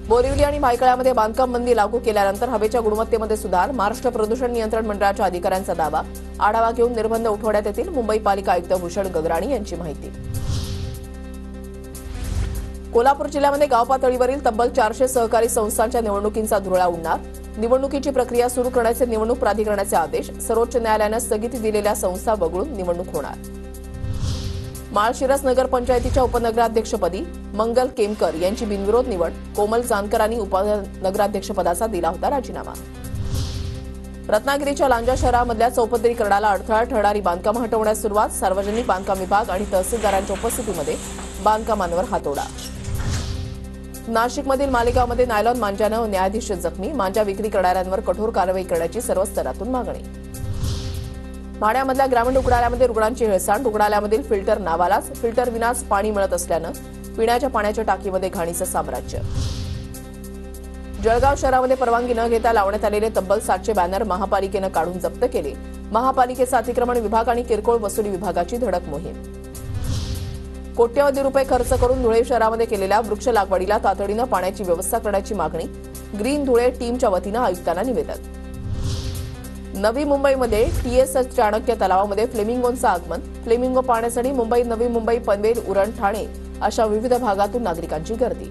बोरिवली आणि भायखळ्यामध्ये बांधकाम बंदी लागू केल्यानंतर हवेच्या गुणवत्तेमध्ये सुधार. महाराष्ट्र प्रदूषण नियंत्रण मंडळाच्या अधिकाऱ्यांचा दावा. आढावा घेऊन निर्बंध उठवण्यात येतील. मुंबई पालिका आयुक्त भूषण गगराणी यांची माहिती. कोल्हापूर जिल्ह्यामध्ये गाव पातळीवरील तब्बल 400 सहकारी संस्थांच्या निवडणुकींचा धुरळा उडणार. निवडणुकीची प्रक्रिया सुरू करण्याचे निवडणूक प्राधिकरणाचे आदेश. सर्वोच्च न्यायालयानं स्थगिती दिलेल्या संस्था वगळून निवडणूक होणार. माळशिरस नगरपंचायतीच्या उपनगराध्यक्षपदी मंगल केमकर यांची बिनविरोध निवड. कोमल जानकरांनी उपनगराध्यक्षपदाचा दिला होता राजीनामा. रत्नागिरीच्या लांजा शहरामधल्या चौपदरीकरणाला अडथळा ठरणारी बांधकामं हटवण्यास सुरुवात. सार्वजनिक बांधकाम विभाग आणि तहसीलदारांच्या उपस्थितीमध्ये बांधकामांवर हातोडा. नाशिकमधील मालेगावमध्ये नायलॉन मांजानं न्यायाधीश जखमी. मांजा विक्री करणाऱ्यांवर कठोर कारवाई करण्याची सर्व स्तरातून मागणी. ठाण्यामधल्या ग्रामीण रुग्णालयामध्ये रुग्णांची हेळसांड. रुग्णालयामधील फिल्टर नावालाच. फिल्टर विनाच पाणी मिळत असल्यानं पिण्याच्या पाण्याच्या टाकीमध्ये घाणीचं साम्राज्य. जळगाव शहरामध्ये परवानगी न घेता लावण्यात आलेले तब्बल 700 बॅनर महापालिकेनं काढून जप्त केले. महापालिकेचा अतिक्रमण विभाग आणि किरकोळ वसुली विभागाची धडक मोहीम. कोट्यवधी रुपये खर्च करून धुळे शहरामध्ये केलेल्या वृक्ष लागवडीला तातडीनं पाण्याची व्यवस्था करण्याची मागणी. ग्रीन धुळे टीमच्या वतीनं आयुक्तांना निवेदन. नवी मुंबईमध्ये टीएसएस चाणक्य तलावामध्ये फ्लेमिंगोंचं आगमन. फ्लेमिंगो पाहण्यासाठी मुंबई, नवी मुंबई, पनवेल, उरण, ठाणे अशा विविध भागातून नागरिकांची गर्दी.